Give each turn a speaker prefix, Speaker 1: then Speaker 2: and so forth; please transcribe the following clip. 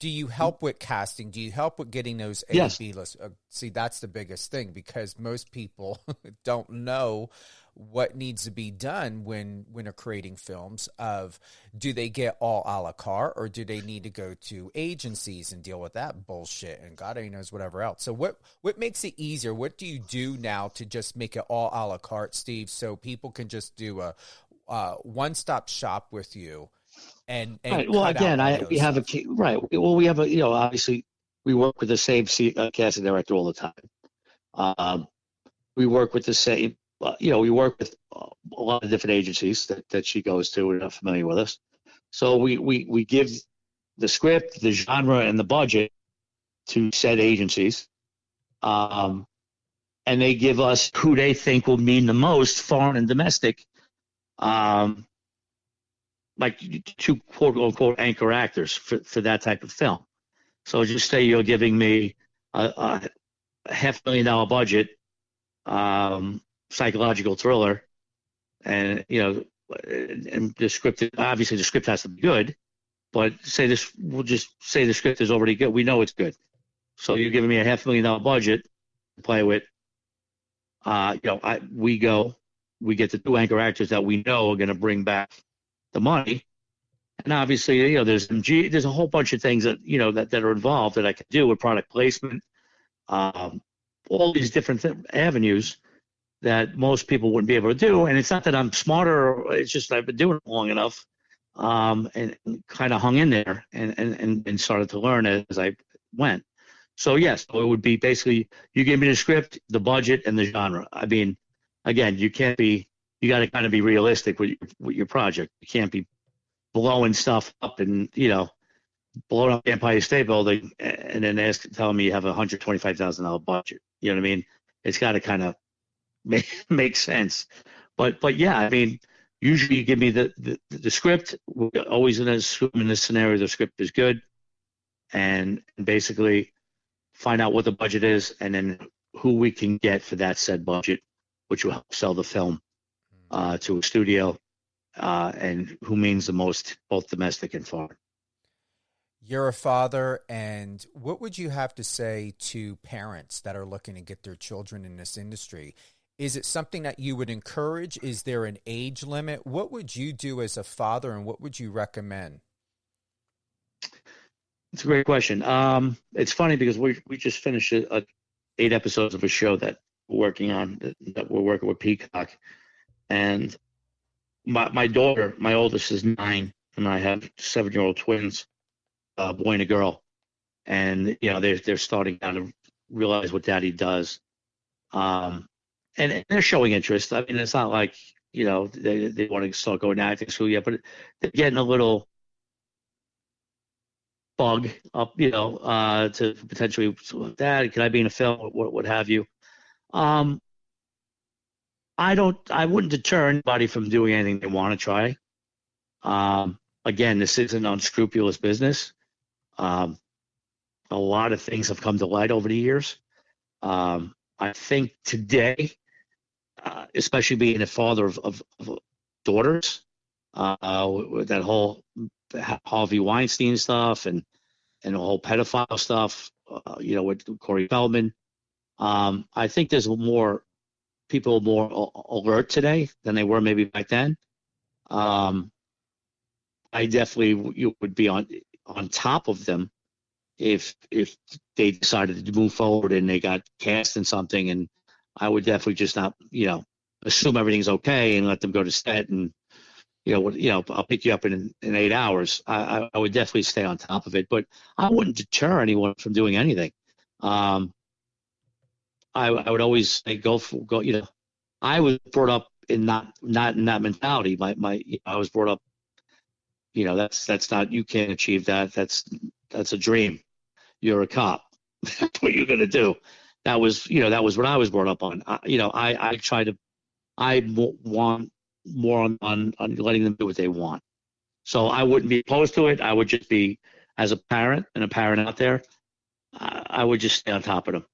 Speaker 1: Do you help with casting? Do you help with getting those A and
Speaker 2: Yes.
Speaker 1: B lists? See, that's the biggest thing because most people don't know what needs to be done when are creating films. Of do they get all a la carte or do they need to go to agencies and deal with that bullshit and God only knows whatever else? So what makes it easier? What do you do now to just make it all a la carte, Steve, so people can just do a one-stop shop with you and
Speaker 2: Right. Well,
Speaker 1: cut out
Speaker 2: again,
Speaker 1: all the other
Speaker 2: we have
Speaker 1: stuff?
Speaker 2: right. Well, we have obviously we work with the same casting director all the time. Um, we work with the same, we work with a lot of different agencies that she goes to and are familiar with us. So we give the script, the genre, and the budget to said agencies. Um, and they give us who they think will mean the most, foreign and domestic, um, like two quote unquote anchor actors for that type of film. So just say you're giving me a $500,000 budget, psychological thriller, and and the script, obviously the script has to be good, but we'll just say the script is already good. We know it's good. So you're giving me a $500,000 budget to play with. We get the two anchor actors that we know are going to bring back the money. And obviously, there's a whole bunch of things that are involved that I can do with product placement, all these different avenues that most people wouldn't be able to do. And it's not that I'm smarter, it's just I've been doing it long enough, and kind of hung in there and started to learn as I went. So yes, it would be basically you give me the script, the budget, and the genre. I mean, again, you got to kind of be realistic with your project. You can't be blowing stuff up and blowing up the Empire State Building and then telling me you have a $125,000 budget. You know what I mean? It's got to kind of make sense. But yeah, I mean, usually you give me the script. We're always in this scenario, the script is good, and basically find out what the budget is, and then who we can get for that said budget, which will help sell the film to a studio, and who means the most, both domestic and foreign.
Speaker 1: You're a father, and what would you have to say to parents that are looking to get their children in this industry? Is it something that you would encourage? Is there an age limit? What would you do as a father, and what would you recommend?
Speaker 2: It's a great question. It's funny because we just finished 8 episodes of a show that we're working on, that we're working with Peacock, and my daughter, my oldest, is 9, and I have 7-year-old twins, a boy and a girl, and they're starting now to realize what daddy does, and they're showing interest. I mean, it's not like they want to start going to acting school yet, but they're getting a little bug up, to potentially, Dad, can I be in a film? What have you? I wouldn't deter anybody from doing anything they want to try. Again, this is an unscrupulous business. A lot of things have come to light over the years. I think today, especially being a father of daughters, with that whole Harvey Weinstein stuff and the whole pedophile stuff, with Corey Feldman, I think there's more people more alert today than they were maybe back then. I definitely would be on top of them if they decided to move forward and they got cast in something, and I would definitely just not assume everything's okay and let them go to set and I'll pick you up in 8 hours. I would definitely stay on top of it, but I wouldn't deter anyone from doing anything. I would always say go. I was brought up in not in that mentality. I was brought up. That's not, you can't achieve that. That's a dream. You're a cop. That's what you're gonna do. That was what I was brought up on. I want more on letting them do what they want. So I wouldn't be opposed to it. I would just be, as a parent and a parent out there, I would just stay on top of them.